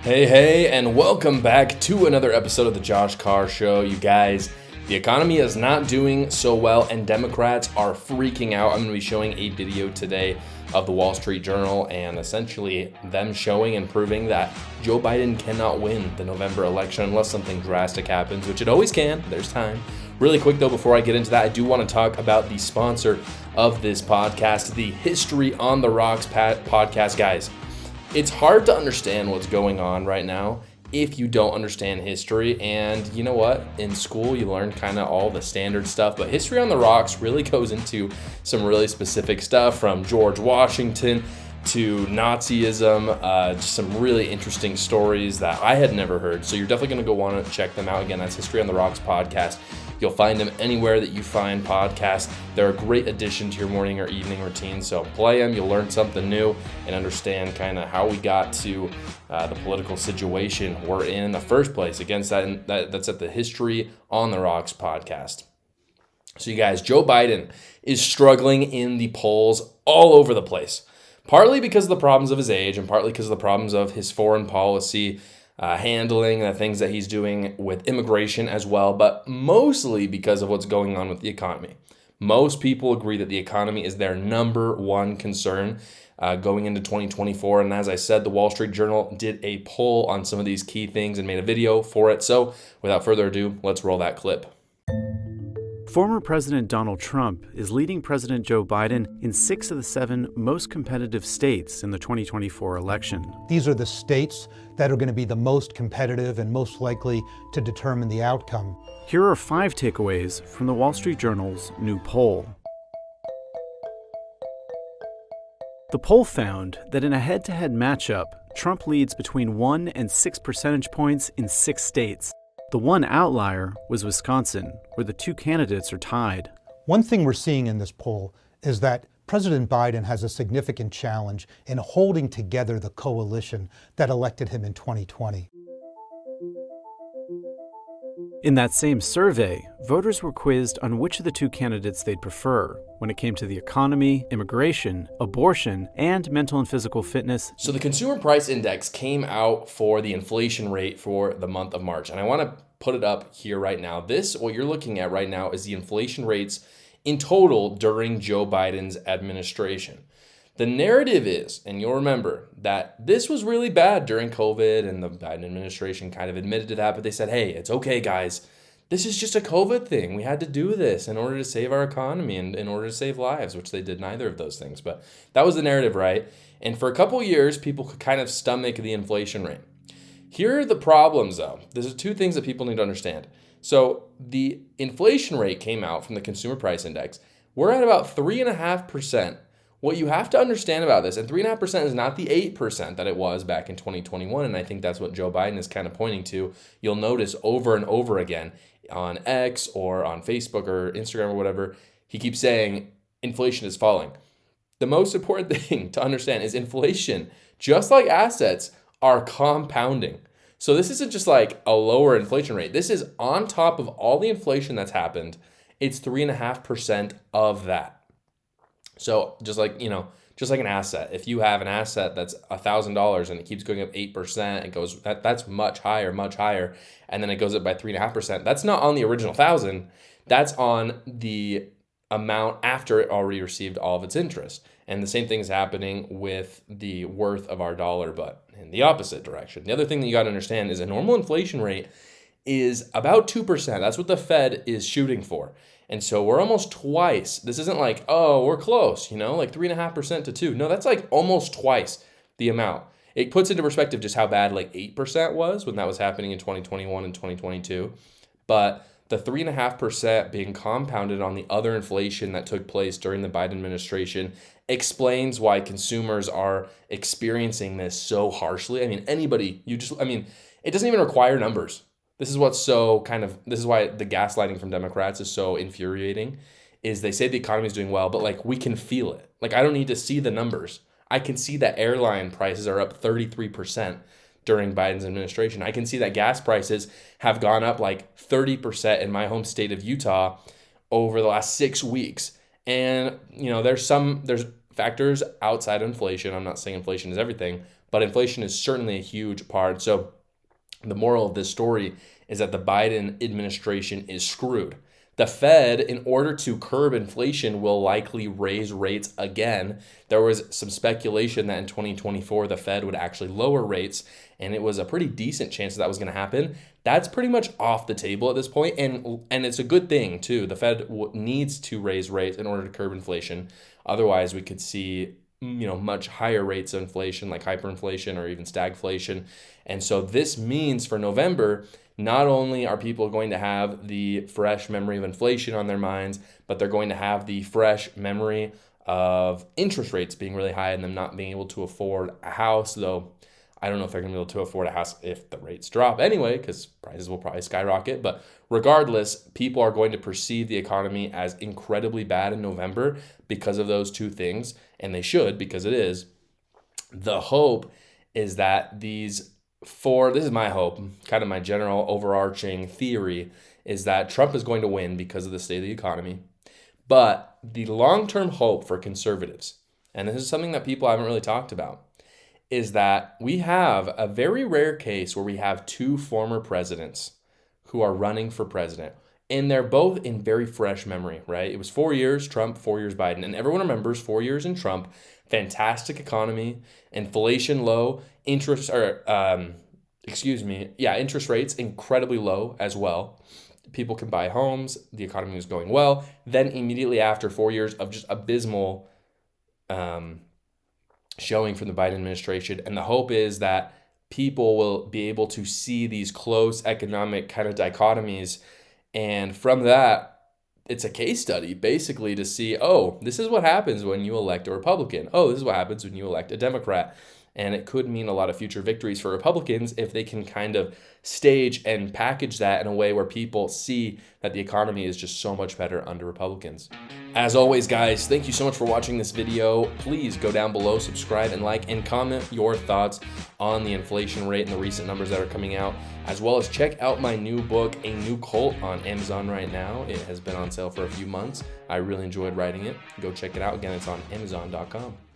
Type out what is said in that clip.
Hey, and welcome back to another episode of the Josh Carr Show. You guys, the economy is not doing so well, and Democrats are freaking out. I'm going to be showing a video today of the Wall Street Journal and essentially them showing and proving that Joe Biden cannot win the November election unless something drastic happens, which it always can. There's time. Really quick, though, before I get into that, I do want to talk about the sponsor of this podcast, the History on the Rocks podcast. Guys, it's hard to understand what's going on right now if you don't understand history. And you know what? In school, you learn kind of all the standard stuff, but History on the Rocks really goes into some really specific stuff from George Washington to Nazism, just some really interesting stories that I had never heard. So you're definitely going to go want to check them out. Again, that's History on the Rocks podcast. You'll find them anywhere that you find podcasts. They're a great addition to your morning or evening routine. So play them, you'll learn something new and understand kind of how we got to the political situation we're in the first place. Against that, and that's at the History on the Rocks podcast. So you guys, Joe Biden is struggling in the polls all over the place. Partly because of the problems of his age and partly because of the problems of his foreign policy handling, the things that he's doing with immigration as well, but mostly because of what's going on with the economy. Most people agree that the economy is their number one concern going into 2024. And as I said, the Wall Street Journal did a poll on some of these key things and made a video for it. So without further ado, let's roll that clip. Former President Donald Trump is leading President Joe Biden in 6 of the 7 most competitive states in the 2024 election. These are the states that are going to be the most competitive and most likely to determine the outcome. Here are 5 takeaways from the Wall Street Journal's new poll. The poll found that in a head-to-head matchup, Trump leads between 1 and 6 percentage points in 6 states. The one outlier was Wisconsin, where the 2 candidates are tied. One thing we're seeing in this poll is that President Biden has a significant challenge in holding together the coalition that elected him in 2020. In that same survey, voters were quizzed on which of the 2 candidates they'd prefer when it came to the economy, immigration, abortion, and mental and physical fitness. So the Consumer Price Index came out for the inflation rate for the month of March, and I want to put it up here right now. What you're looking at right now is the inflation rates in total during Joe Biden's administration. The narrative is, and you'll remember, that this was really bad during COVID, and the Biden administration kind of admitted to that, but they said, hey, it's okay, guys. This is just a COVID thing. We had to do this in order to save our economy and in order to save lives, which they did neither of those things. But that was the narrative, right? And for a couple of years, people could kind of stomach the inflation rate. Here are the problems, though. There's 2 things that people need to understand. So the inflation rate came out from the Consumer Price Index. We're at about 3.5%. What you have to understand about this, and 3.5% is not the 8% that it was back in 2021, and I think that's what Joe Biden is kind of pointing to. You'll notice over and over again on X or on Facebook or Instagram or whatever, he keeps saying inflation is falling. The most important thing to understand is inflation, just like assets, are compounding. So this isn't just like a lower inflation rate. This is on top of all the inflation that's happened. It's 3.5% of that. So just like an asset, if you have an asset that's $1,000 and it keeps going up 8%, it goes, that's much higher, and then it goes up by 3.5%. That's not on the original 1,000. That's on the amount after it already received all of its interest. And the same thing is happening with the worth of our dollar, but in the opposite direction. The other thing that you got to understand is a normal inflation rate is about 2%. That's what the Fed is shooting for. And so we're almost twice. This isn't like, oh, we're close, like 3.5% to 2. No, that's like almost twice the amount. It puts into perspective just how bad like 8% was when that was happening in 2021 and 2022. But the 3.5% being compounded on the other inflation that took place during the Biden administration explains why consumers are experiencing this so harshly. I mean, it doesn't even require numbers. This is why the gaslighting from Democrats is so infuriating, is they say the economy is doing well, but like we can feel it. Like I don't need to see the numbers. I can see that airline prices are up 33% during Biden's administration. I can see that gas prices have gone up like 30% in my home state of Utah over the last 6 weeks. And, there's factors outside of inflation. I'm not saying inflation is everything, but inflation is certainly a huge part. So the moral of this story is that the Biden administration is screwed. The Fed, in order to curb inflation, will likely raise rates again. There was some speculation that in 2024, the Fed would actually lower rates, and it was a pretty decent chance that was going to happen. That's pretty much off the table at this point, and it's a good thing, too. The Fed needs to raise rates in order to curb inflation. Otherwise, we could see much higher rates of inflation, like hyperinflation or even stagflation. And so this means for November, not only are people going to have the fresh memory of inflation on their minds, but they're going to have the fresh memory of interest rates being really high and them not being able to afford a house, though I don't know if they're going to be able to afford a house if the rates drop anyway, because prices will probably skyrocket. But regardless, people are going to perceive the economy as incredibly bad in November because of those two things, and they should, because it is. The hope is that this is my hope, kind of my general overarching theory, is that Trump is going to win because of the state of the economy. But the long-term hope for conservatives, and this is something that people haven't really talked about, is that we have a very rare case where we have two former presidents who are running for president. And they're both in very fresh memory, right? It was 4 years Trump, 4 years Biden. And everyone remembers 4 years in Trump, fantastic economy, inflation low, interest rates incredibly low as well. People can buy homes, the economy was going well. Then immediately after 4 years of just abysmal showing from the Biden administration. And the hope is that people will be able to see these close economic kind of dichotomies. And from that, it's a case study basically to see, oh, this is what happens when you elect a Republican. Oh, this is what happens when you elect a Democrat. And it could mean a lot of future victories for Republicans if they can kind of stage and package that in a way where people see that the economy is just so much better under Republicans. As always, guys, thank you so much for watching this video. Please go down below, subscribe, and like, and comment your thoughts on the inflation rate and the recent numbers that are coming out, as well as check out my new book, A New Cult, on Amazon right now. It has been on sale for a few months. I really enjoyed writing it. Go check it out. Again, it's on Amazon.com.